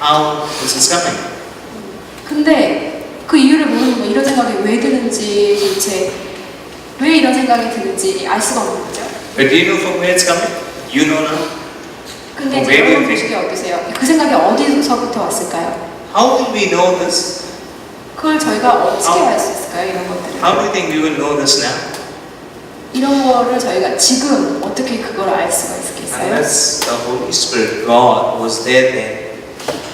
how this is coming. 근데 그 이유를 모르는 거 이런 생각이 왜 드는지 도대체 왜 이런 생각이 드는지 알 수가 없는 거죠. But do you know from where it's coming? You know now? 근데 Where do you 여러분 think? 보시기에 어떠세요? 그 생각이 어디서부터 왔을까요? How will we know this? 그걸 저희가 어떻게 알 수 있을까요? 이런 것들을. How do you think we will know this now? 이런 거를 저희가 지금 어떻게 그걸 알 수가 있겠어요? Unless the Holy Spirit, God, was there then,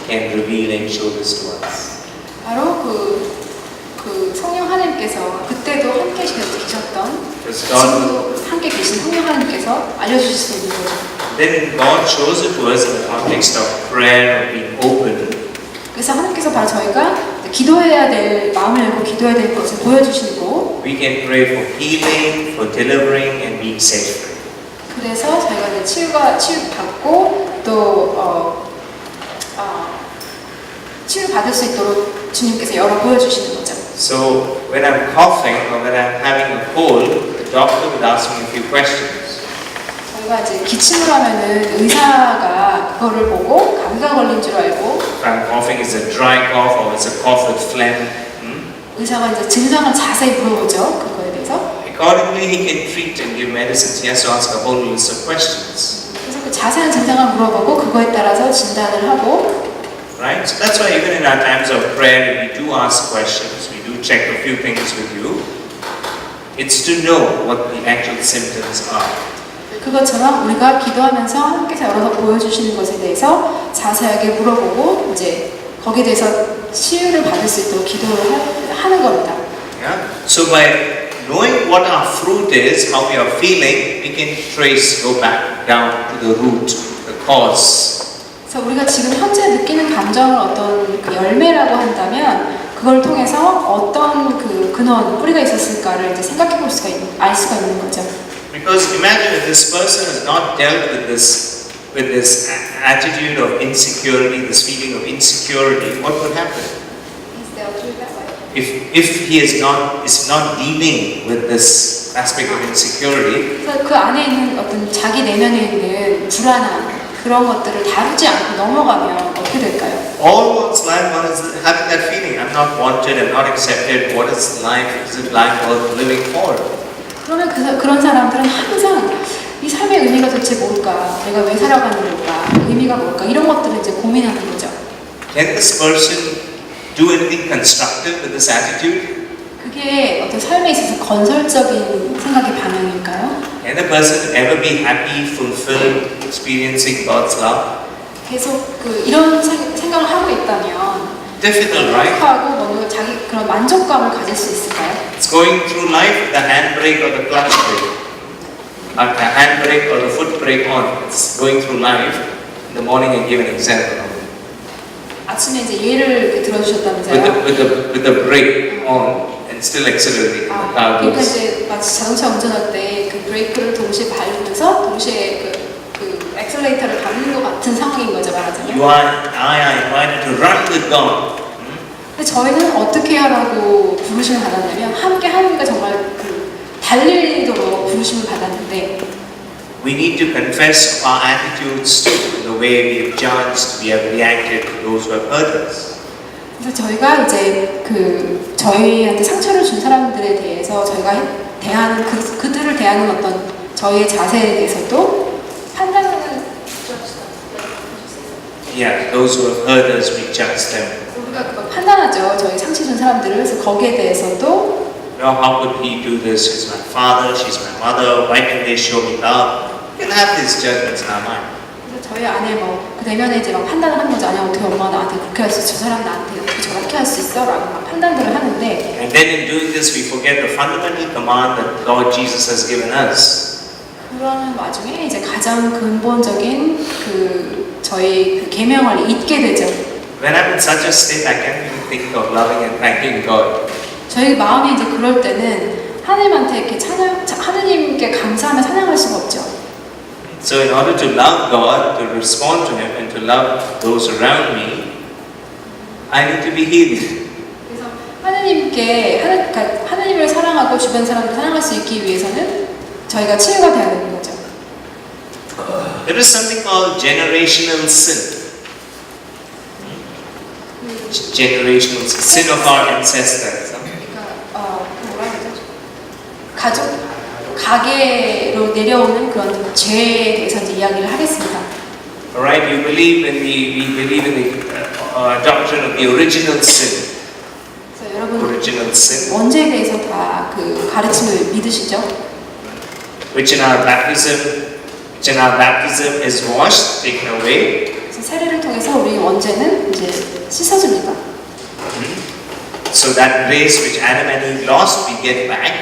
can reveal and show this to us. 바로 그 성령 하나님께서 그때도 함께 계셨던 Because God, 지금도 함께 계신 성령 하나님께서 알려주실 수 있는 거죠. then God shows it to us in the context of prayer, of being open. 그래서 하나님께서 바로 저희가 기도해야 될 마음을 열고 기도해야 될 것을 보여주시고 We can pray for healing, for delivering, and being set free. 그래서 저희가 이제 치유받고 또 치유받을 수 있도록 주님께서 열어 보여주시는 거죠. So when I'm coughing or when I'm having a cold, the doctor would ask me a few questions. 저희가 이제 기침을 하면은 의사가 그거를 보고 감기가 걸린 줄 알고 If I'm coughing, is it a dry cough or is it a cough with phlegm? 의사가 이제 증상을 자세히 물어보죠. 그거에 대해서. Accordingly, he can treat and give medicines. He has to ask a whole list of questions. 그래서 그 자세한 증상을 물어보고 그거에 따라서 진단을 하고 Right? So that's why even in our times of prayer, we do ask questions, we do check a few things with you. It's to know what the actual symptoms are. 그것처럼 우리가 기도하면서 하나님께서 열어서 보여주시는 것에 대해서 자세하게 물어보고 이제 거기에 대해서 치유를 받을 수 있도록 기도를 하는 겁니다. Yeah? So by knowing what our fruit is, how we are feeling, we can go back down to the root, the cause. 그래서 우리가 지금 현재 느끼는 감정을 어떤 그 열매라고 한다면 그걸 통해서 어떤 그 근원, 뿌리가 있었을까를 이제 생각해 볼 수가 알 수가 있는 거죠. Because imagine if this person has not dealt with this attitude of insecurity, this feeling of insecurity, what would happen? If he is not dealing with this aspect of insecurity, 그래서 그 안에 있는 어떤 자기 내면에 있는 불안함 그런 것들을 다루지 않고 넘어가면 어떻게 될까요? all one's life one is having that feeling, I'm not wanted, I'm not accepted, what is life? Is it life worth living for? 그러면 그런 사람들은 항상 이 삶의 의미가 도대체 뭘까? 내가 왜 살아가는 걸까? 의미가 뭘까? 이런 것들을 이제 고민하는 거죠. Can this person do anything constructive with this attitude? 그게 어떤 삶에 있어서 건설적인 생각의 방향일까요? Can the person ever be happy, fulfilled, experiencing God's love? 계속 이런 생각을 하고 있다면 Difficult, right? 하고 뭔가 자기 그런 만족감을 가질 수 있을까요? It's going through life with the handbrake or the clutch brake. Or the handbrake or the foot brake on. It's going through life. In the morning I give an example. 아침에 이제 예를 들어주셨다면서요? With the brake on and still accelerating. The car 그러니까 goes. 이제 마치 자동차 운전할 때 그 브레이크를 동시에 밟으면서 동시에 그 엑셀레이터를 밟는 것 같은 상황인 거죠, 말하자면. I are invited to run with God. 근데 저희는 어떻게 하라고 부르심을 받았냐면 함께 하나님과 정말 달리도록 부르심을 받았는데 We need to confess our attitudes too, the way we have judged, we have reacted to those who have hurt us. 그래서 저희가 이제 저희한테 상처를 준 사람들에 대해서 저희가 대하는 그들을 대하는 어떤 저희의 자세에 대해서도 판단하는 Yeah, those who have hurt us, we judge them. 우리가 그거 판단하죠. 저희 상처 준 사람들을. 그래서 거기에 대해서도 How could he do this? She's my father, she's my mother, why can't they show me love? We can have these judgments in our mind. 그래서 저희 안에 그 내면에 이제 막 판단을 하는 거죠. 아니 어떻게 엄마가 나한테 그렇게 할 수 있어? 저 사람 나한테 어떻게 저렇게 할 수 있어? 라고 막 판단들을 하는데 And then in doing this, we forget the fundamental command that Lord Jesus has given us. 그러는 와중에 이제 가장 근본적인 저희 계명을 잊게 되죠. When I'm in such a state, I can't even think of loving and thanking God. 저희 마음이 이제 그럴 때는 하나님한테 이렇게 하나님께 감사하며 찬양할 수가 없죠. So in order to love God, to respond to Him, and to love those around me, I need to be healed. 그래서 하나님을 사랑하고 주변 사람을 사랑할 수 있기 위해서는 저희가 치유가 되어야 되는 거죠. There is something called generational sin. generational sin of our ancestors. 그러니까 뭐라 그러죠? 가족 가계로 내려오는 그런 죄에 대해서 이제 이야기를 하겠습니다. Alright, we believe in the doctrine of the original sin. 그래서 여러분 Original sin, 원죄에 대해서 다 그 가르침을 믿으시죠? which in our baptism is washed, taken away. 그래서 세례를 통해서 우리 원죄는 이제 씻어집니다. So that grace which Adam and Eve lost, we get back.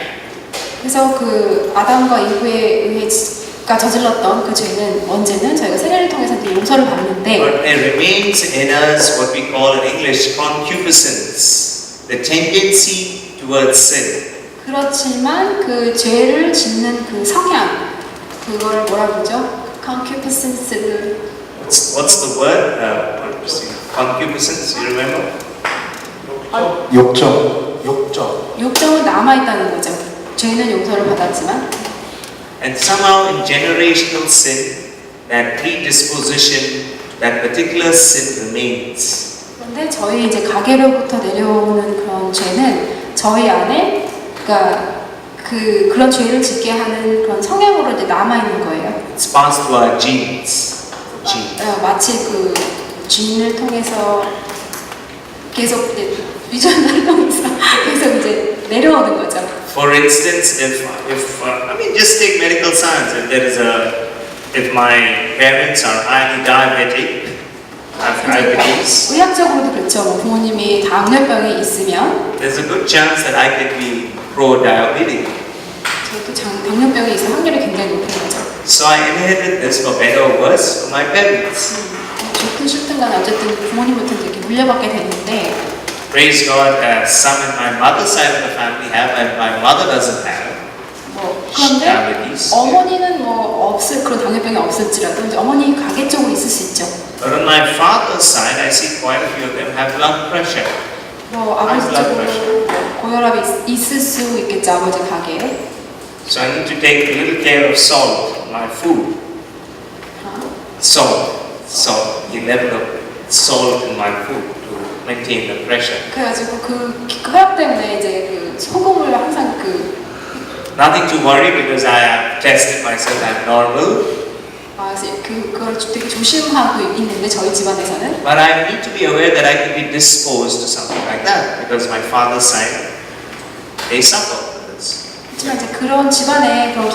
그래서 그 아담과 이브에 의해가 저질렀던 그 죄는 원죄는 저희가 세례를 통해서 이제 용서를 받는데 But there remains in us what we call in English concupiscence, the tendency towards sin. 그렇지만 그 죄를 짓는 그 성향 그걸 뭐라 그러죠? concupiscence를 What's the word? Concupiscence, you remember? 욕정. 욕정은 남아있다는 거죠. 죄는 용서를 받았지만 And somehow in generational sin, that predisposition, that particular sin remains. 그런데 저희 이제 가계로부터 내려오는 그런 죄는 저희 안에 그러니까 그런 죄를 짓게 하는 그런 성향으로 이제 남아 있는 거예요. It's passed through our genes. 마치 그 쥐를 통해서 계속 이제 유전을 통해서 계속 이제 내려오는 거죠. For instance, if I mean, just take medical science. If my parents are highly diabetic, have diabetes, 의학적으로도 그렇죠. 뭐 부모님이 당뇨병이 있으면 there's a good chance that I could be pro-diabetic. 저도 당뇨병이 있을 확률이 굉장히 높은 거죠. So I inherited this for better or worse from my parents. 좋든 싫든 간에 어쨌든 부모님부터 이렇게 물려받게 되는데 Praise God, some in my mother's side of the family have, and my mother doesn't have 뭐 그런데 diabetes. 어머니는 뭐 그런 당뇨병이 없을지라도 이제 어머니 가계 쪽으로 있을 수 있죠. But on my father's side, I see quite a few of them have blood pressure. 뭐 아버지 쪽으로 고혈압이 있을 수 있겠죠. 아버지 가계에. So I need to take a little care of salt in my food. Salt, the level of salt in my food to maintain the pressure. 그래가지고 그 혈압 때문에 이제 그 소금을 항상 Nothing to worry because I have tested myself, I'm normal. 그걸 되게 조심하고 있는데 저희 집안에서는 But I need to be aware that I could be disposed to something like that because my father's side, they suffer with this. 하지만 이제 그런 집안에 그런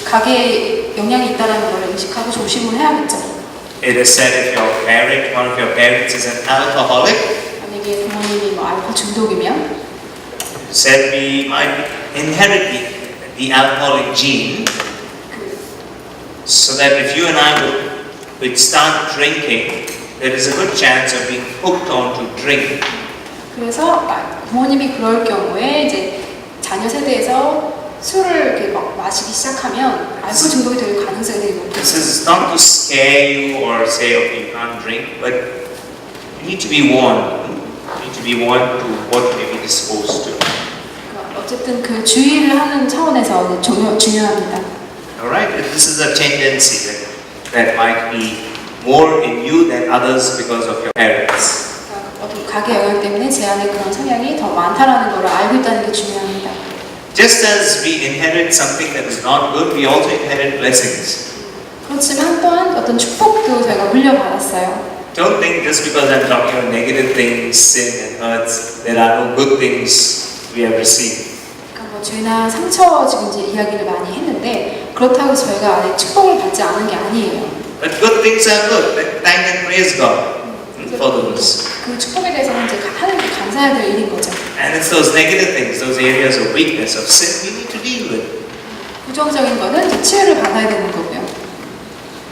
가계에 영향이 있다는 걸 인식하고 조심을 해야겠죠. It is said if one of your parents is an alcoholic, 만약에 부모님이 뭐 알코올 중독이면 said we might inherit the alcoholic gene, so that if you and I would start drinking, there is a good chance of being hooked on to drink. 그래서 부모님이 그럴 경우에 이제 자녀 세대에서 술을 이렇게 막 마시기 시작하면 알코올 중독이 될 가능성이 되게 높죠. This is not to scare you or say, okay, you can't drink, but you need to be warned. You need to be warned to what you may be disposed to. 그러니까 어쨌든 그 주의를 하는 차원에서 중요합니다. Alright, this is a tendency that might be more in you than others because of your parents. 그러니까 어떤 가계 영향 때문에 제 안에 그런 성향이 더 많다라는 걸 알고 있다는 게 중요합니다. Just as we inherit something that is not good, we also inherit blessings. 그렇지만 또한 어떤 축복도 저희가 물려받았어요. Don't think just because I'm talking about negative things, sin and hurts, there are no good things we have received. 그러니까 뭐 죄나 상처 지금 이제 이야기를 많이 했는데 그렇다고 저희가 안에 축복을 받지 않은 게 아니에요. But good things are good. Thank and praise God for those. 그 축복에 대해서는 이제 하나님께 감사해야 될 일인 거죠. And it's those negative things, those areas of weakness, of sin, we need to deal with. 부정적인 거는 이제 치유를 받아야 되는 거고요.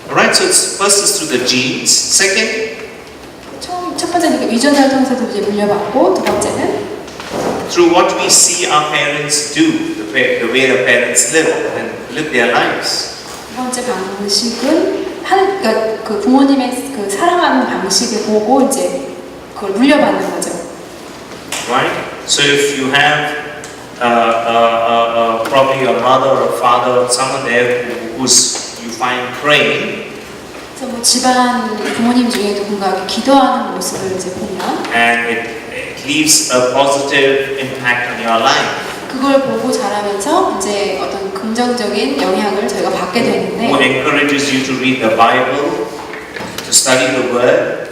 Alright, so first is through the genes. Second, 첫 번째는 그 유전자를 통해서도 이제 물려받고 두 번째는 through what we see our parents do, the way the parents live and live their lives. 두 번째 방식은 그러니까 그 부모님의 그 사랑하는 방식을 보고 이제 그걸 물려받는 거죠. Right? So if you have probably your mother or father, someone there who's you find praying, 그래서 뭐 집안 부모님 중에 누군가 기도하는 모습을 이제 보면 and it leaves a positive impact on your life. 그걸 보고 자라면서 이제 어떤 긍정적인 영향을 저희가 받게 Who 되는데 encourages you to read the Bible, to study the Word,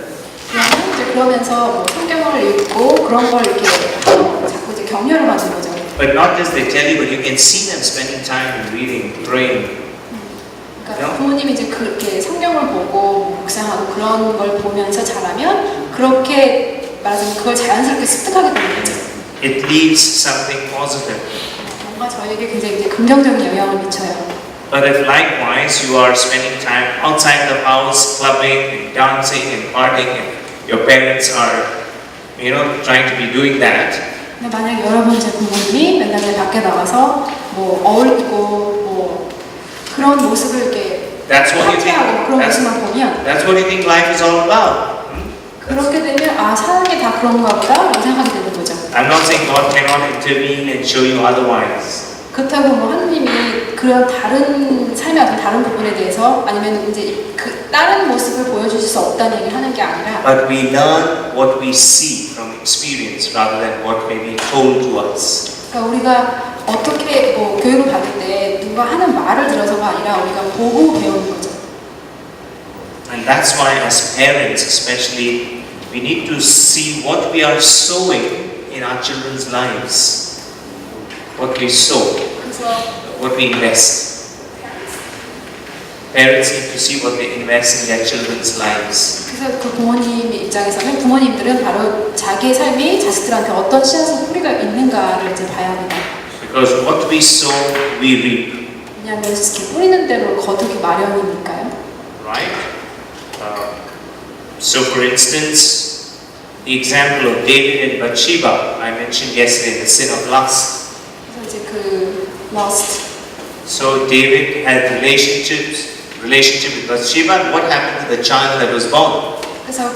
그러면 이제 그러면서 뭐 성경을 읽고 그런 걸 이렇게 자꾸 이제 격려를 받는 거죠. but not just they tell you, but you can see them spending time in reading, praying. 그러니까 부모님이 이제 그렇게 성경을 보고 묵상하고 그런 걸 보면서 자라면 그렇게 말하자면 그걸 자연스럽게 습득하게 되는 거죠. It leaves something positive. 뭔가 저에게 굉장히 이제 긍정적인 영향을 미쳐요. But if likewise you are spending time outside the house, clubbing and dancing and partying, and your parents are, trying to be doing that, 근데 만약 여러분 제 부모님이 맨날 밖에 나가서 뭐 어울리고 뭐 그런 모습을 이렇게 that's what you think. 파티하고 그런 모습만 보면 That's what you think life is all about. 그렇게 되면 아 사는 게 다 그런가 보다 라고 생각하게 되는 거죠. I'm not saying God cannot intervene and show you otherwise. 그렇다고 뭐 하느님이 그런 다른 삶의 어떤 다른 부분에 대해서 아니면 이제 그 다른 모습을 보여주실 수 없다는 얘기를 하는 게 아니라 But we learn what we see from experience rather than what may be told to us. 그러니까 우리가 어떻게 뭐 교육을 받을 때 누가 하는 말을 들어서가 아니라 우리가 보고 배우는 거죠. And that's why as parents especially, we need to see what we are sowing in our children's lives. What we sow, 그래서 what we invest. Parents need to see what they invest in their children's lives. 그래서 그 부모님 입장에서는 부모님들은 바로 자기의 삶이 자식들한테 어떤 씨앗을 뿌리가 있는가를 이제 봐야 합니다. Because what we sow, we reap. 왜냐하면 이렇게 뿌리는 대로 거두기 마련이니까요. Right? So for instance, the example of David and Bathsheba, I mentioned yesterday, the sin of lust. 그래서 이제 그 lust. So David had relationship with Bathsheba, and what happened to the child that was born? 그래서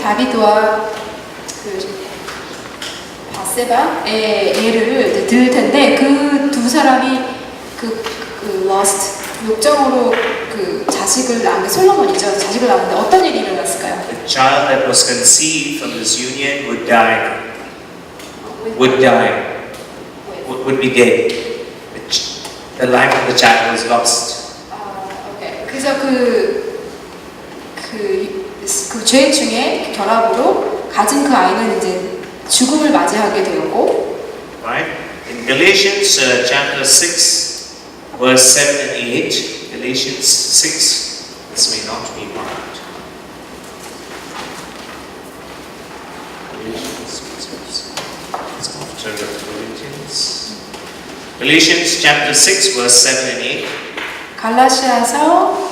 다비드와 그 바세바의 애를 이제 들을 텐데 그 두 사람이 그 lust 욕정으로 그 자식을 낳은 게 솔로몬이죠. 자식을 낳았는데 어떤 일이 일어났을까요? The child that was conceived from this union would die. Would be dead. The life of the child was lost. 오케이. 그래서 그 죄 중에 결합으로 가진 그 아이는 이제 죽음을 맞이하게 되었고, Right? In Galatians chapter 6, verse 7 and 8, Galatians 6, this may not be marked. Galatians chapter 6, verse 7 and 8. 갈라시아서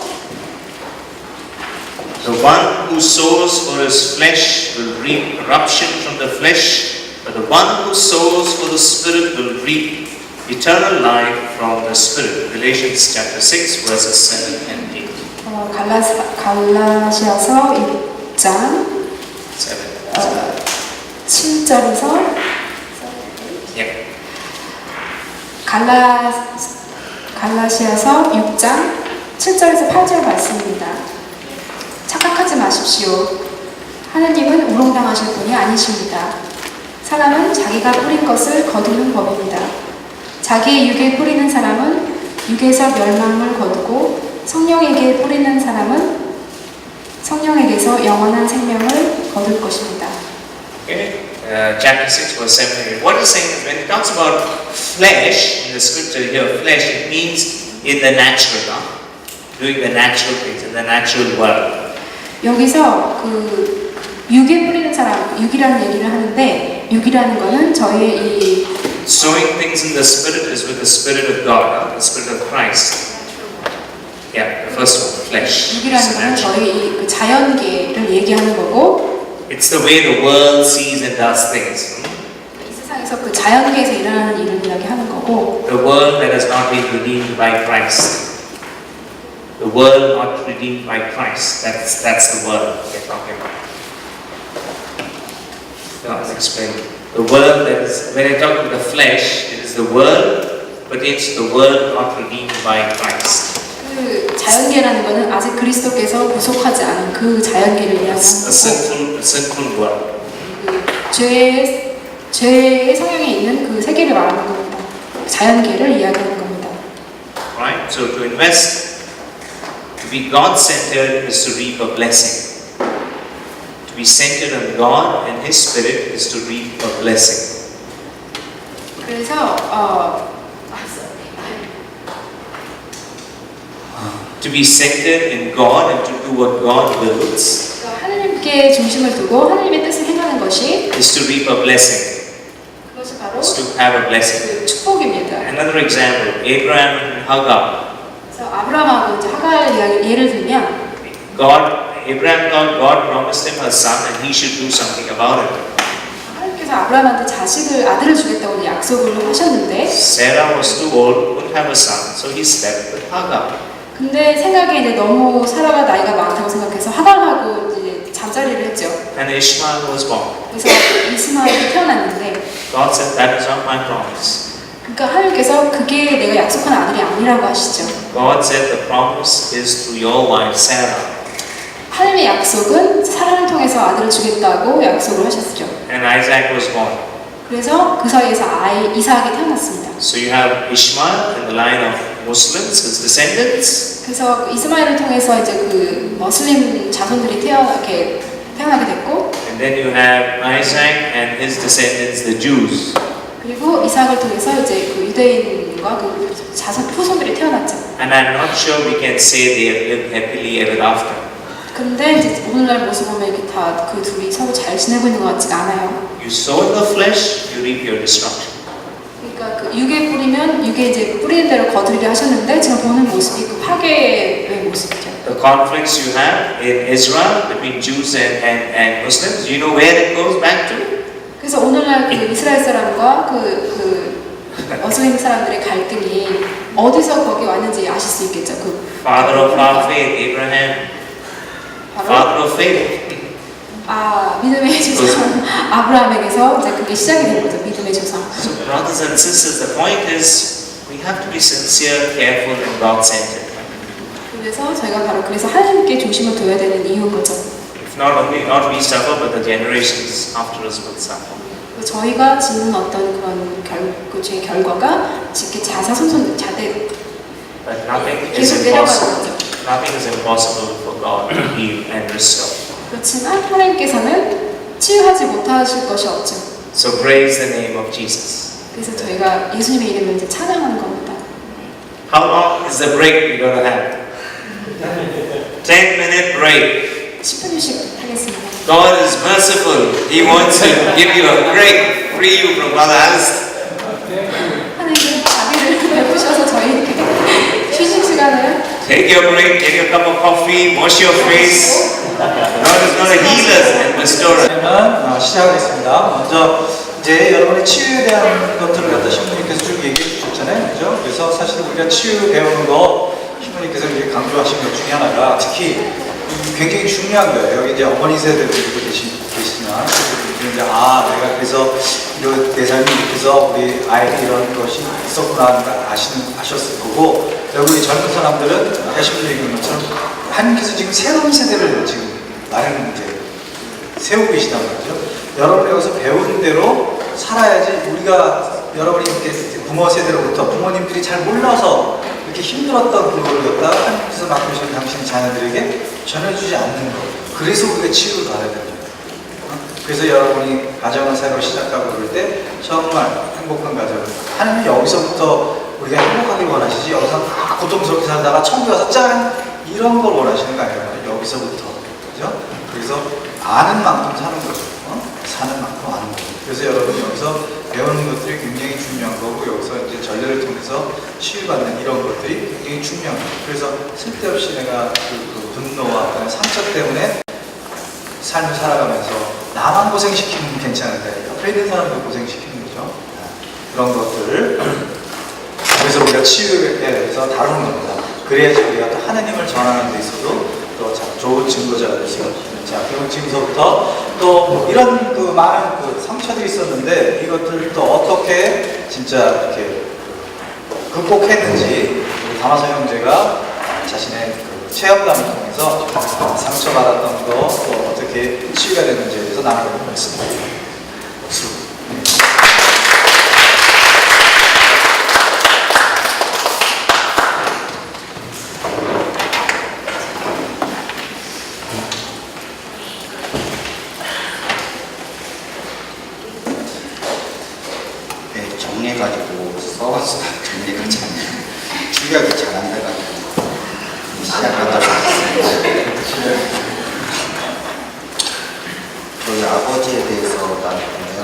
The one who sows for his flesh will reap corruption from the flesh, but the one who sows for the Spirit will reap eternal life from the Spirit. Galatians chapter 6, verses 7 and 8. 갈라시아서 1장 7. 7절에서 Yeah. 갈라시아서 6장 7절에서 8절 말씀입니다. 착각하지 마십시오. 하느님은 우롱당하실 분이 아니십니다. 사람은 자기가 뿌린 것을 거두는 법입니다. 자기의 육에 뿌리는 사람은 육에서 멸망을 거두고 성령에게 뿌리는 사람은 성령에게서 영원한 생명을 거둘 것입니다. Okay. Chapter 6, verse 7 and 8. What it's saying is when it talks about flesh, in the scripture here, flesh, it means in the natural, doing the natural things, in the natural world. 여기서 그 육에 뿌리는 사람, 육이라는 얘기를 하는데 육이라는 거는 저희의 이 Sowing things in the Spirit is with the Spirit of God, the Spirit of Christ. Yeah, the first one, flesh. 육이라는 It's 거는 natural. 저희 이 그 자연계를 얘기하는 거고 It's the way the world sees and does things. 이 세상에서 그 자연계에서 일어나는 일을 이야기하는 거고 The world that has not been redeemed by Christ. The world not redeemed by Christ. That's the world we're talking about. Now, I'll explain. The world that is, when I talk about the flesh, it is the world, but it's the world not redeemed by Christ. 그 그 자연계라는 것은 아직 그리스도께서 구속하지 않은 그 자연계를 It's a 이야기하는 sinful world. 그 죄의 성향에 있는 그 세계를 말하는 겁니다. 자연계를 이야기하는 겁니다. Right? So to invest, to be God-centered is to reap a blessing. To be centered on God and His Spirit is to reap a blessing. 그래서 To be centered in God and to do what God wills 하나님께 중심을 두고 하나님의 뜻을 행하는 것이 is to reap a blessing. 그것이 바로 Is to have a blessing. 그 축복입니다. Another example, Abraham and Hagar. 그래서 아브라함하고 이제 하갈 이야기 예를 들면 Abraham thought God promised him a son and he should do something about it. 하나님께서 아브라함한테 아들을 주겠다고 약속을 하셨는데 Sarah was too old, couldn't have a son, so he slept with Hagar. 근데 생각에 이제 너무 사라가 나이가 많다고 생각해서 하갈하고 이제 잠자리를 했죠. And Ishmael was born. 그래서 이스마엘이 태어났는데 God said, that is not my promise. 그러니까 하나님께서 그게 내가 약속한 아들이 아니라고 하시죠. God said the promise is through your wife Sarah. 하나님의 약속은 사람을 통해서 아들을 주겠다고 약속을 하셨죠. And Isaac was born. 그래서 그 사이에서 이삭이 태어났습니다. So you have Ishmael in the line of Muslims, his descendants. 그래서 이스마엘을 통해서 이제 그 머슬림 자손들이 태어나게 됐고, And then you have Isaac and his descendants, the Jews. 그리고 이삭을 통해서 이제 그 유대인과 그 자손 후손들이 태어났죠. And I'm not sure we can say they have lived happily ever after. 근데 이제 오늘날 모습 보면 이렇게 다 그 둘이 서로 잘 지내고 있는 것 같지가 않아요. You sow in the flesh, you reap your destruction. 그러니까 그 육에 뿌리면 육에 이제 뿌리는 대로 거두리라 하셨는데 지금 보는 모습이 그 파괴의 모습이죠. The conflicts you have in Israel between Jews and Muslims, do you know where it goes back to? 그래서 오늘날 그 이스라엘 사람과 그 머슬림 사람들의 갈등이 어디서 거기 왔는지 아실 수 있겠죠. 그 Father of our faith, Abraham. Father of faith. 믿음의 조상 아브라함에게서 이제 그게 시작이 된 거죠. 믿음의 조상. So brothers and sisters, the point is we have to be sincere, careful, and God-centered. 그래서 저희가 바로 그래서 하나님께 중심을 둬야 되는 이유인 거죠. If not only not we suffer, but the generations after us will suffer. 저희가 짓는 어떤 그런 죄의 결과가 지금 자대 But nothing is 계속 내려가는 impossible. 거죠. Nothing is impossible for God to heal and restore. 그렇지만 하나님께서는 치유하지 못하실 것이 없죠. So praise the name of Jesus. 그래서 저희가 예수님의 이름을 이제 찬양하는 겁니다. How long is the break we're going to have? 10-minute break. 10분 휴식 하겠습니다. God is merciful. He wants to give you a break, free you from Brother Alistair. 하나님께서 자비를 베푸셔서 저희에게 휴식 시간을 Take your break, get your cup of coffee, wash your face. God is going to heal us and restore us. 시작하겠습니다. 먼저 이제 여러분의 치유에 대한 것들을 갖다 신부님께서 쭉 얘기해 주셨잖아요. 그죠? 그래서 사실 우리가 치유 배우는 거 신부님께서 이렇게 강조하신 것 중에 하나가 특히 굉장히 중요한 거예요. 여기 이제 어머니 세대들도 계시지만 이제 내가 그래서 이런 내 삶이 이렇게 해서 우리 아이들이 이런 것이 있었구나 아셨을 거고, 그리고 우리 젊은 사람들은 아까 신부님 얘기한 것처럼 하나님께서 지금 새로운 세대를 지금 세우고 계시단 말이죠. 여러분이 여기서 배운 대로 살아야지. 우리가 여러분이 이렇게 부모 세대로부터 부모님들이 잘 몰라서 이렇게 힘들었던 그거를 갖다 하나님께서 맡기신 당신 자녀들에게 전해주지 않는 거. 그래서 우리가 치유를 받아야 됩니다. 그래서 여러분이 가정을 새로 시작하고 그럴 때 정말 행복한 가정을, 하나님은 여기서부터 우리가 행복하길 원하시지 여기서 고통스럽게 살다가 천국에 와서 짠 이런 걸 원하시는 거 아니에요. 여기서부터. 그죠? 그래서 아는 만큼 사는 거죠. 사는 만큼 아는 거죠. 그래서 여러분이 여기서 배우는 것들이 굉장히 중요한 거고, 여기서 이제 전례를 통해서 치유받는 이런 것들이 굉장히 중요한 거죠. 그래서 쓸데없이 내가 그 분노와 상처 때문에 삶을 살아가면서 나만 고생시키면 괜찮은데 옆에 있는 사람도 고생시키는 거죠. 그런 것들을 그래서 우리가 치유에 대해서 다루는 겁니다. 그래야지 우리가 또 하나님을 전하는 데 있어도 또 좋은 증거자가 될 수 있습니다. 자, 그럼 지금서부터 또 이런 그 많은 그 상처들이 있었는데 이것들을 또 어떻게 진짜 이렇게 극복했는지 우리 다마서 형제가 잘 자신의 그 체험담을 통해서 상처받았던 거, 또 어떻게 치유가 되는지에 대해서 나눠보도록 하겠습니다. 박수. 네, 정리해가지고 써봤어. 정리가 잘 출력이 잘 안 돼가지고 시작하도록 하겠습니다. 저희 아버지에 대해서 나눌게요.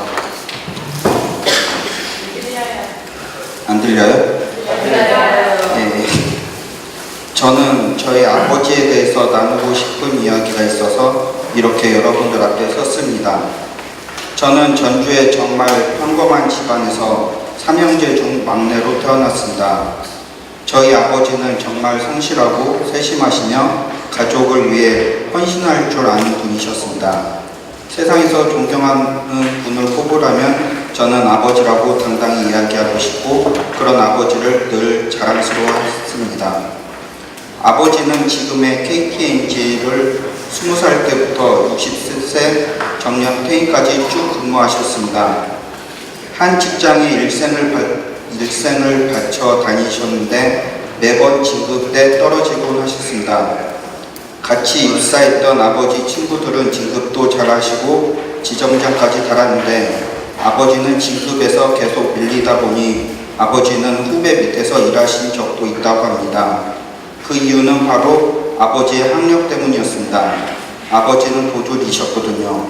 안 들려요? 네. 저는 저희 아버지에 대해서 나누고 싶은 이야기가 있어서 이렇게 여러분들 앞에 섰습니다. 저는 전주의 정말 평범한 집안에서 삼형제 중 막내로 태어났습니다. 저희 아버지는 정말 성실하고 세심하시며 가족을 위해 헌신할 줄 아는 분이셨습니다. 세상에서 존경하는 분을 꼽으라면 저는 아버지라고 당당히 이야기하고 싶고 그런 아버지를 늘 자랑스러워했습니다. 아버지는 지금의 KTNG를 20살 때부터 60세 정년 퇴임까지 쭉 근무하셨습니다. 한 직장에 일생을 바쳐 다니셨는데 매번 진급 때 떨어지곤 하셨습니다. 같이 입사했던 아버지 친구들은 진급도 잘하시고 지점장까지 달았는데 아버지는 진급에서 계속 밀리다 보니 아버지는 후배 밑에서 일하신 적도 있다고 합니다. 그 이유는 바로 아버지의 학력 때문이었습니다. 아버지는 도졸이셨거든요.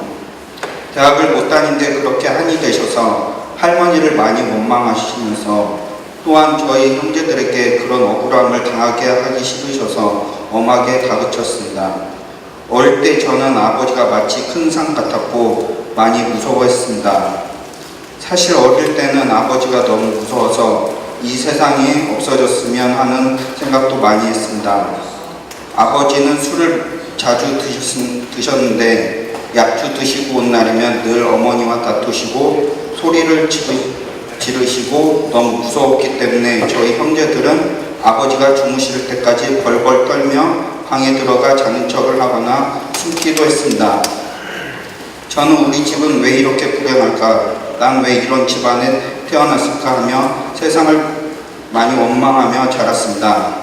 대학을 못 다닌데 그렇게 한이 되셔서 할머니를 많이 원망하시면서 또한 저희 형제들에게 그런 억울함을 당하게 하기 싫으셔서 엄하게 다그쳤습니다. 어릴 때 저는 아버지가 마치 큰 산 같았고 많이 무서워했습니다. 사실 어릴 때는 아버지가 너무 무서워서 이 세상이 없어졌으면 하는 생각도 많이 했습니다. 아버지는 술을 자주 드셨는데 약주 드시고 온 날이면 늘 어머니와 다투시고 소리를 지르시고 너무 무서웠기 때문에 저희 형제들은 아버지가 주무실 때까지 벌벌 떨며 방에 들어가 자는 척을 하거나 숨기도 했습니다. 저는 우리 집은 왜 이렇게 불행할까? 난 왜 이런 집안에 태어났을까 하며 세상을 많이 원망하며 자랐습니다.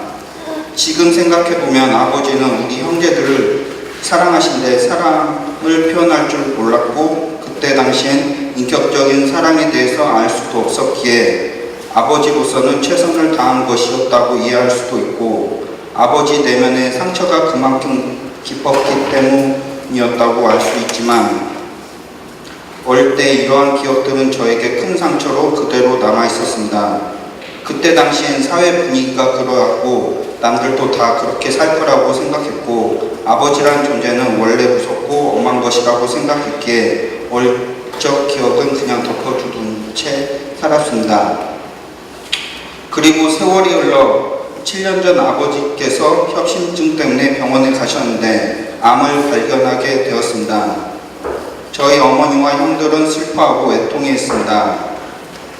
지금 생각해보면 아버지는 우리 형제들을 사랑하신데 사랑을 표현할 줄 몰랐고 그때 당시엔 인격적인 사랑에 대해서 알 수도 없었기에 아버지로서는 최선을 다한 것이었다고 이해할 수도 있고 아버지 내면의 상처가 그만큼 깊었기 때문이었다고 알 수 있지만 어릴 때 이러한 기억들은 저에게 큰 상처로 그대로 남아있었습니다. 그때 당시엔 사회 분위기가 그러했고 남들도 다 그렇게 살 거라고 생각했고 아버지란 존재는 원래 무섭고 엄한 것이라고 생각했기에 어릴 적 기억은 그냥 덮어두둔 채 살았습니다. 그리고 세월이 흘러 7년 전 아버지께서 협심증 때문에 병원에 가셨는데 암을 발견하게 되었습니다. 저희 어머니와 형들은 슬퍼하고 애통해했습니다.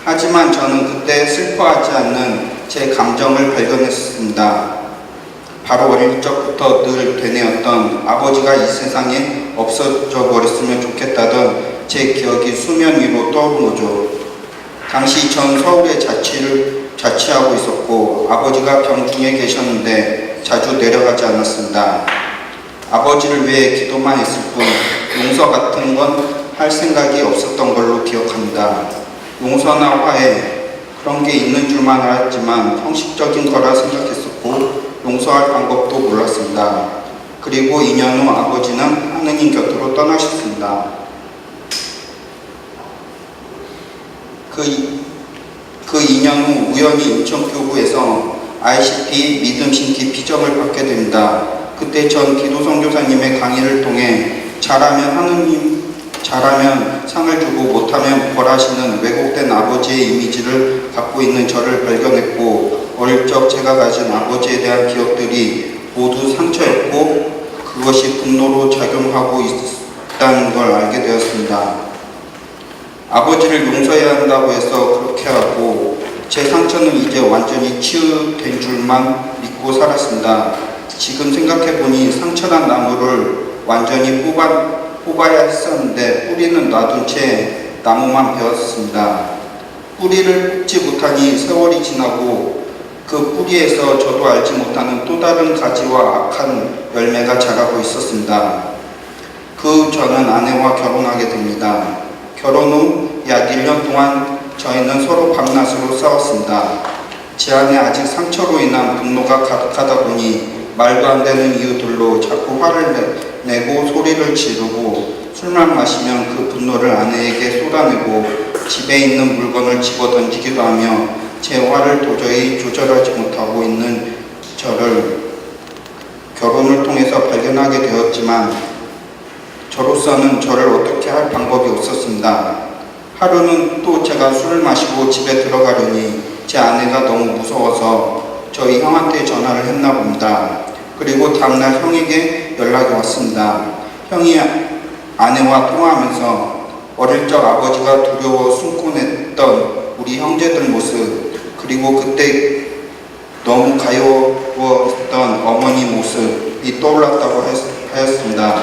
하지만 저는 그때 슬퍼하지 않는 제 감정을 발견했습니다. 바로 어릴 적부터 늘 되뇌었던 아버지가 이 세상에 없어져 버렸으면 좋겠다던 제 기억이 수면 위로 떠오른 거죠. 당시 전 서울에 자취하고 있었고 아버지가 병중에 계셨는데 자주 내려가지 않았습니다. 아버지를 위해 기도만 했을 뿐 용서 같은 건 할 생각이 없었던 걸로 기억합니다. 용서나 화해 그런 게 있는 줄만 알았지만 형식적인 거라 생각했었고 용서할 방법도 몰랐습니다. 그리고 2년 후 아버지는 하느님 곁으로 떠나셨습니다. 그 2년 후 우연히 인천교구에서 ICP 믿음 신기 비전을 받게 됩니다. 그때 전 기도 선교사님의 강의를 통해 잘하면 상을 주고 못하면 벌하시는 왜곡된 아버지의 이미지를 갖고 있는 저를 발견했고 어릴 적 제가 가진 아버지에 대한 기억들이 모두 상처였고 그것이 분노로 작용하고 있다는 걸 알게 되었습니다. 아버지를 용서해야 한다고 해서 그렇게 하고 제 상처는 이제 완전히 치유된 줄만 믿고 살았습니다. 지금 생각해보니 상처난 나무를 완전히 뽑아야 했었는데 뿌리는 놔둔 채 나무만 베었습니다. 뿌리를 뽑지 못하니 세월이 지나고 그 뿌리에서 저도 알지 못하는 또 다른 가지와 악한 열매가 자라고 있었습니다. 그 후 저는 아내와 결혼하게 됩니다. 결혼 후 약 1년 동안 저희는 서로 밤낮으로 싸웠습니다. 제 안에 아직 상처로 인한 분노가 가득하다 보니 말도 안 되는 이유들로 자꾸 화를 내고 소리를 지르고 술만 마시면 그 분노를 아내에게 쏟아내고 집에 있는 물건을 집어 던지기도 하며 제 화를 도저히 조절하지 못하고 있는 저를 결혼을 통해서 발견하게 되었지만 저로서는 저를 어떻게 할 방법이 없었습니다. 하루는 또 제가 술을 마시고 집에 들어가려니 제 아내가 너무 무서워서 저희 형한테 전화를 했나 봅니다. 그리고 다음날 형에게 연락이 왔습니다. 형이 아내와 통화하면서 어릴 적 아버지가 두려워 숨고 냈던 우리 형제들 모습, 그리고 그때 너무 가여웠던 어머니 모습이 떠올랐다고 하였습니다.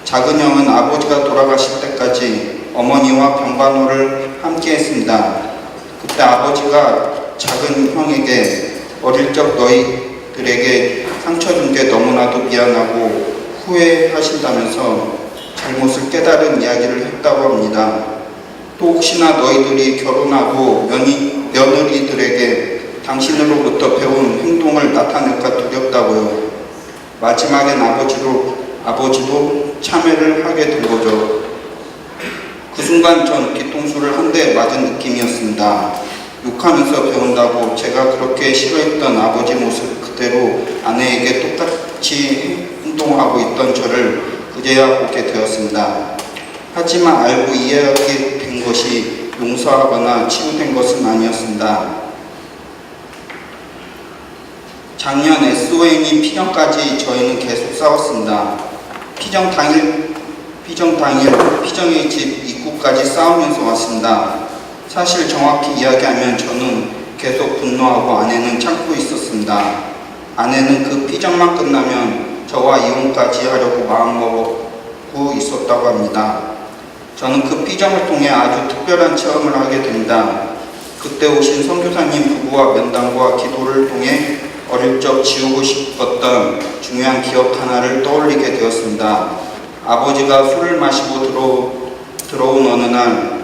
작은 형은 아버지가 돌아가실 때까지 어머니와 병간호를 함께 했습니다. 그때 아버지가 작은 형에게 어릴 적 너희들에게 상처 준 게 너무나도 미안하고 후회하신다면서 잘못을 깨달은 이야기를 했다고 합니다. 또 혹시나 너희들이 결혼하고 며느리들에게 당신으로부터 배운 행동을 나타낼까 두렵다고요. 마지막엔 아버지도 참회를 하게 된 거죠. 그 순간 전 뒤통수를 한 대 맞은 느낌이었습니다. 욕하면서 배운다고 제가 그렇게 싫어했던 아버지 모습 그대로 아내에게 똑같이 행동하고 있던 저를 그제야 보게 되었습니다. 하지만 알고 이해하게 된 것이 용서하거나 치유된 것은 아니었습니다. 작년 SON이 피정까지 저희는 계속 싸웠습니다. 피정 당일 피정의 집 입구까지 싸우면서 왔습니다. 사실 정확히 이야기하면 저는 계속 분노하고 아내는 참고 있었습니다. 아내는 그 피정만 끝나면 저와 이혼까지 하려고 마음먹고 있었다고 합니다. 저는 그 피정을 통해 아주 특별한 체험을 하게 됩니다. 그때 오신 선교사님 부부와 면담과 기도를 통해 어릴 적 지우고 싶었던 중요한 기억 하나를 떠올리게 되었습니다. 아버지가 술을 마시고 들어온 어느 날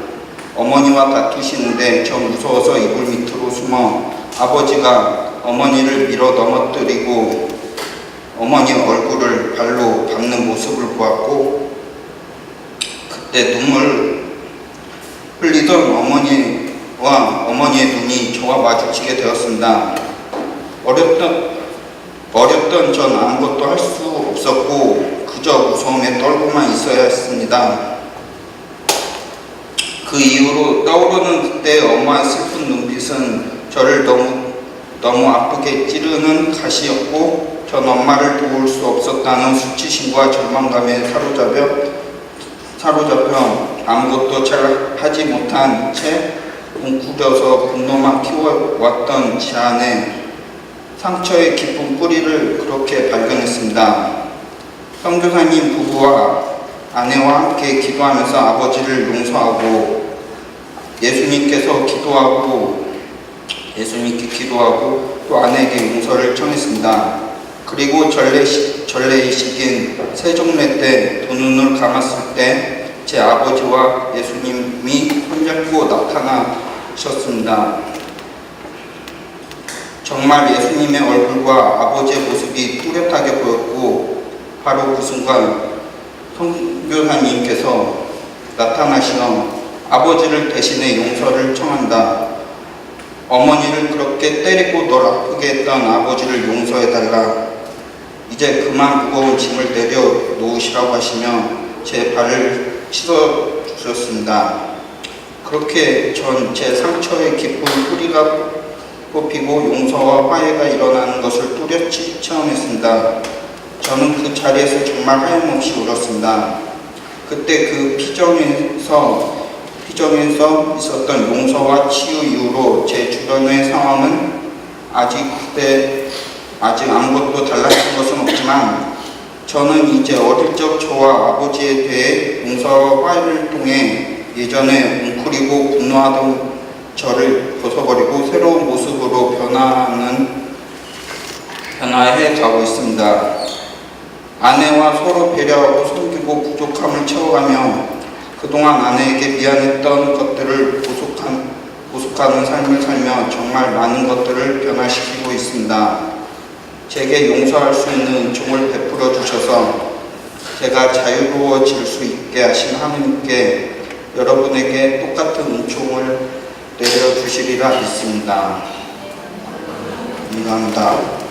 어머니와 다투시는데 저 무서워서 이불 밑으로 숨어 아버지가 어머니를 밀어 넘어뜨리고 어머니 얼굴을 발로 밟는 모습을 보았고 그때 눈물 흘리던 어머니와 어머니의 눈이 저와 마주치게 되었습니다. 어렸던 전 아무것도 할 수 없었고 그저 무서움에 떨고만 있어야 했습니다. 그 이후로 떠오르는 그때 엄마의 슬픈 눈빛은 저를 너무 아프게 찌르는 가시였고 전 엄마를 도울 수 없었다는 수치심과 절망감에 사로잡혀 아무것도 잘 하지 못한 채 웅크려서 분노만 키워왔던 제 안에 상처의 깊은 뿌리를 그렇게 발견했습니다. 선교사님 부부와 아내와 함께 기도하면서 아버지를 용서하고 예수님께 기도하고 또 아내에게 용서를 청했습니다. 그리고 전례의식인 세종례 때 두 눈을 감았을 때 제 아버지와 예수님이 손잡고 나타나셨습니다. 정말 예수님의 얼굴과 아버지의 모습이 뚜렷하게 보였고 바로 그 순간 선교사님께서 나타나시어 아버지를 대신해 용서를 청한다. 어머니를 그렇게 때리고 널 아프게 했던 아버지를 용서해달라. 이제 그만 무거운 짐을 내려 놓으시라고 하시며 제 발을 씻어주셨습니다. 그렇게 전 제 상처의 깊은 뿌리가 뽑히고 용서와 화해가 일어나는 것을 뚜렷이 체험했습니다. 저는 그 자리에서 정말 하염없이 울었습니다. 그때 그 피정에서 있었던 용서와 치유 이후로 제 주변의 상황은 아직 아직 아무것도 달라진 것은 없지만 저는 이제 어릴 적 저와 아버지에 대해 용서와 화해를 통해 예전에 웅크리고 분노하던 저를 벗어버리고 새로운 모습으로 변화해 가고 있습니다. 아내와 서로 배려하고 섬기고 부족함을 채워가며 그동안 아내에게 미안했던 것들을 보속하는 삶을 살며 정말 많은 것들을 변화시키고 있습니다. 제게 용서할 수 있는 은총을 베풀어 주셔서 제가 자유로워질 수 있게 하신 하느님께 여러분에게 똑같은 은총을 내려주시리라 믿습니다. 감사합니다.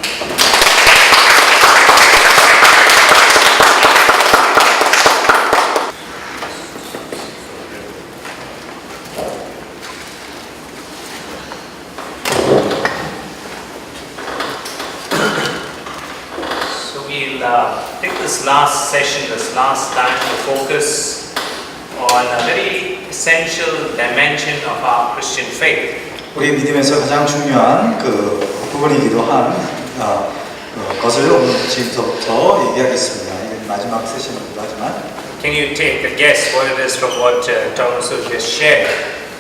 Take this last session, this last time to focus on a very essential dimension of our Christian faith. 우리 믿음에서 가장 중요한 그 부분이기도 한 것을 오늘 지금부터 얘기하겠습니다. 이게 마지막 세션이기도 하지만 Can you take a guess what it is from what Thomas just shared?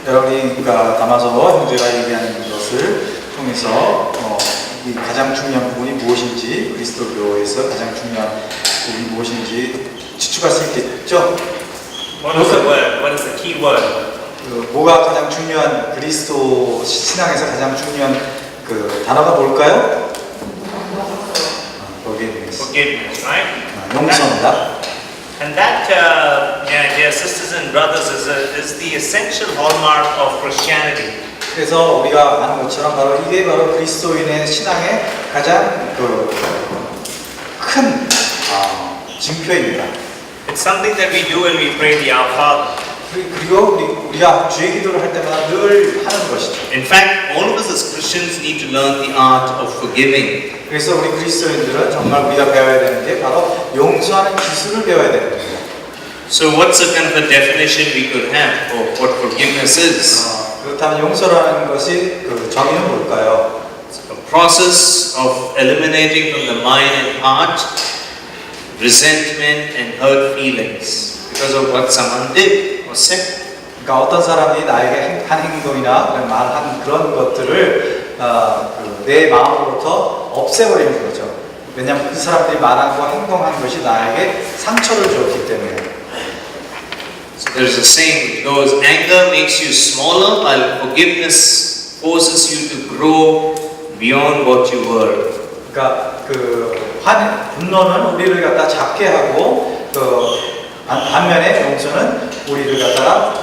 여러분이 담아서 형제가 얘기하는 것을 통해서 이 가장 중요한 부분이 무엇인지 그리스도교에서 가장 중요한 부분이 무엇인지 추측할 수 있겠죠? What is the word? What is the key word? 뭐가 가장 중요한 그리스도 신앙에서 가장 중요한 그 단어가 뭘까요? Forgiveness, right? 용서입니다. And that, dear sisters and brothers, is the essential hallmark of Christianity. 그래서 우리가 아는 것처럼 바로 이게 바로 그리스도인의 신앙의 가장 큰 징표입니다. It's something that we do when we pray the Our Father. 그리고 우리가 주의 기도를 할 때마다 늘 하는 것이죠. In fact, all of us as Christians need to learn the art of forgiving. 그래서 우리 그리스도인들은 정말 우리가 배워야 되는 게 바로 용서하는 기술을 배워야 되는 겁니다. So what's a kind of a definition we could have of what forgiveness is? 그렇다면 용서라는 것이 그 정의는 뭘까요? It's a process of eliminating from the mind and heart resentment and hurt feelings because of what someone did or said. 그러니까 어떤 사람이 나에게 한 행동이나 말한 그런 것들을 내 마음으로부터 없애버리는 거죠. 왜냐하면 그 사람들이 말하고 행동한 것이 나에게 상처를 줬기 때문에. So there's a saying which goes, anger makes you smaller while forgiveness forces you to grow beyond what you were. 그러니까 분노는 우리를 갖다 작게 하고 반면에 용서는 우리를 갖다가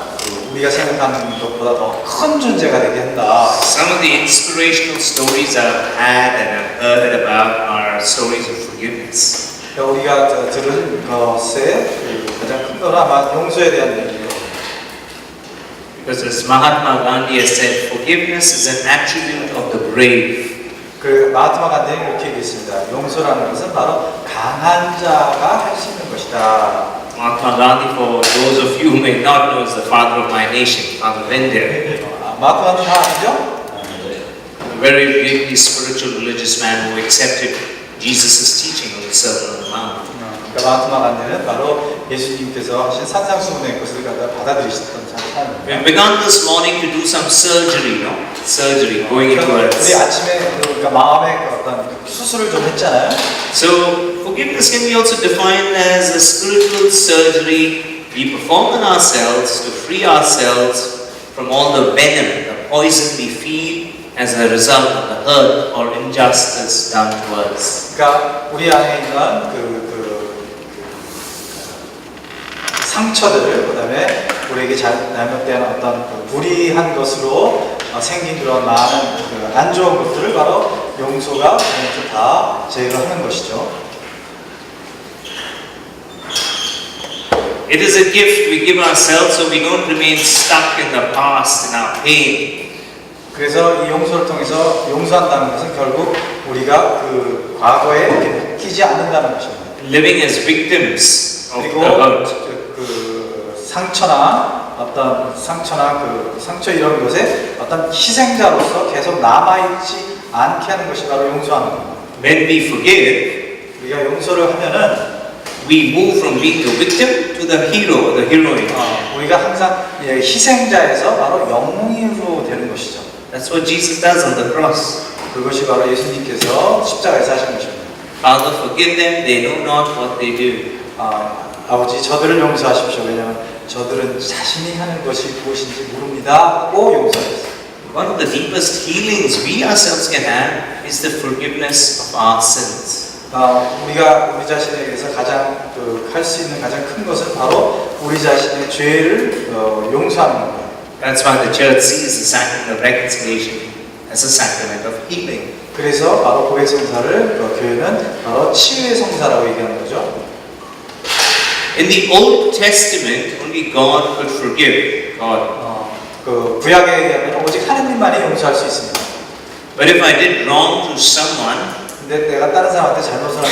우리가 생각하는 것보다 더 큰 존재가 되게 한다. Some of the inspirational stories I've had and I've heard about are stories of forgiveness. 우리가 들은 것의 가장 큰 건 아마 용서에 대한 얘기예요. Because as Mahatma Gandhi has said, forgiveness is an attribute of the brave. 그 마하트마 간디는 이렇게 얘기했습니다. 용서라는 것은 바로 강한 자가 할 수 있는 것이다. Mahatma Gandhi, for those of you who may not know, is the father of my nation, Father Vendya. 마하트마 간디 다 아시죠? A very deeply spiritual religious man who accepted Jesus' teaching on the Sermon on the Mount. 그러니까 마하트마 간디는 바로 예수님께서 하신 산상수훈의 것을 갖다 받아들이셨던 사람입니다. We began this morning to do some surgery, surgery, going into our... 우리 아침에 그러니까 마음의 어떤 수술을 좀 했잖아요. So, forgiveness can be also defined as a spiritual surgery we perform on ourselves to free ourselves from all the venom, the poison we feel as a result of the hurt or injustice done to us. 그러니까 우리 안에 있는 상처들, 그다음에 우리에게 잘못된 어떤 불이한 것으로 생긴 그런 많은 안 좋은 것들을 바로 용서가 다 제거를 하는 것이죠. It is a gift we give ourselves so we don't remain stuck in the past in our pain. 그래서 이 용서를 통해서 용서한다는 것은 결국 우리가 그 과거에 이렇게 묶이지 않는다는 것입니다. Living as victims of the 그리고 hurt. 그 상처나 상처 이런 것에 어떤 희생자로서 계속 남아있지 않게 하는 것이 바로 용서하는 겁니다. When we forgive, 우리가 용서를 하면은 we move from being the victim to the hero, the heroine. 우리가 항상 희생자에서 바로 영웅으로 되는 것이죠. That's what Jesus does on the cross. 그것이 바로 예수님께서 십자가에서 하신 것입니다. Father, forgive them, they know not what they do. 아버지 저들을 용서하십시오. 왜냐하면 저들은 자신이 하는 것이 무엇인지 모릅니다 하고 용서했어요. One of the deepest healings we ourselves can have is the forgiveness of our sins. 우리가 우리 자신에 대해서 가장 할 수 있는 가장 큰 것은 바로 우리 자신의 죄를 용서하는 겁니다. That's why the church sees the sacrament of reconciliation as a sacrament of healing. 그래서 바로 고백 성사를 교회는 바로 치유의 성사라고 얘기하는 거죠. In the Old Testament, only God could forgive. God. 그 구약에 의하면 오직 하나님만이 용서할 수 있습니다. But if I did wrong to someone, 근데 내가 다른 사람한테 잘못을 하면